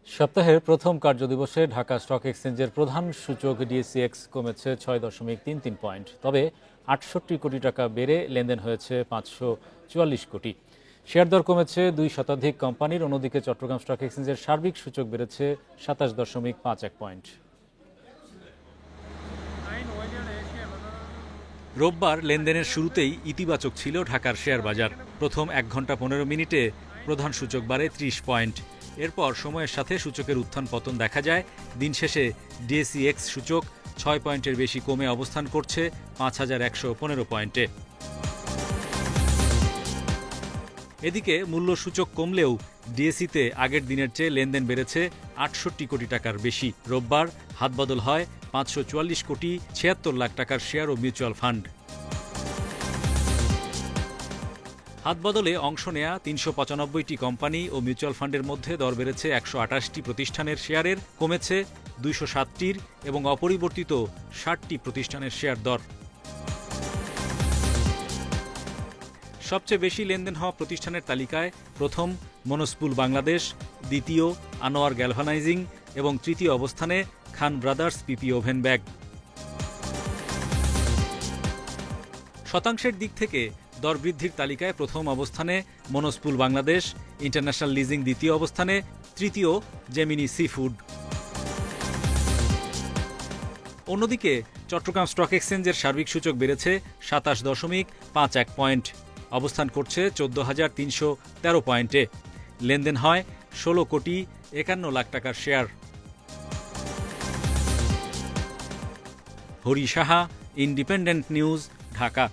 সপ্তাহের প্রথম কার্যদিবসে ঢাকা স্টক এক্সচেঞ্জের প্রধান সূচক ডিএসইএক্স কমেছে 6.33 পয়েন্ট। তবে 68 কোটি টাকা বেড়ে লেনদেন হয়েছে 544 কোটি। শেয়ার দর কমেছে 2 শতাধিক কোম্পানির। অন্যদিকে চট্টগ্রাম স্টক এক্সচেঞ্জের সার্বিক সূচক বেড়েছে 27.51 পয়েন্ট। রোববার লেনদেনের শুরুতেই ইতিবাচক ছিল ঢাকার শেয়ার বাজার। প্রথম 1 ঘন্টা 15 মিনিটে প্রধান সূচক বাড়ে 30 পয়েন্ট। এরপর সময়ের সাথে সূচকের উত্থান পতন দেখা যায়। দিন শেষে ডিএসইএক্স সূচক 6 পয়েন্টের বেশি কমে অবস্থান করছে 5115 পয়েন্টে। এদিকে মূল্য সূচক কমলেও ডিএসইতে আগের দিনের চেয়ে লেনদেন বেড়েছে 68 কোটি টাকার বেশি। রোববার হাতবদল হয় 544 কোটি 76 লাখ টাকার শেয়ার ও মিউচুয়াল ফান্ড। হাতবদলে অংশ নেয়া 395টি কোম্পানি ও মিউচুয়াল ফান্ডের মধ্যে দর বেড়েছে 128টি প্রতিষ্ঠানের শেয়ারের, কমেছে 260টির এবং অপরিবর্তিত 60টি প্রতিষ্ঠানের শেয়ার দর। সবচেয়ে বেশি লেনদেন হওয়া প্রতিষ্ঠানের তালিকায় প্রথম মনোস্পুল বাংলাদেশ, দ্বিতীয় আনোয়ার গ্যালভানাইজিং এবং তৃতীয় অবস্থানে খান ব্রাদার্স পিপি ওভেন ব্যাগ। শতাংশের দিক থেকে দর বৃদ্ধির তালিকায় প্রথম অবস্থানে মনোস্পুল বাংলাদেশ, ইন্টারন্যাশনাল লিজিং দ্বিতীয় অবস্থানে, তৃতীয় জেমিনি সি ফুড। অন্যদিকে চট্টগ্রাম স্টক এক্সচেঞ্জের সার্বিক সূচক বেড়েছে 27.51 পয়েন্ট, অবস্থান করছে 14,313 পয়েন্টে। লেনদেন হয় 16 কোটি 51 লাখ টাকার share. Hari Saha, independent news, Dhaka.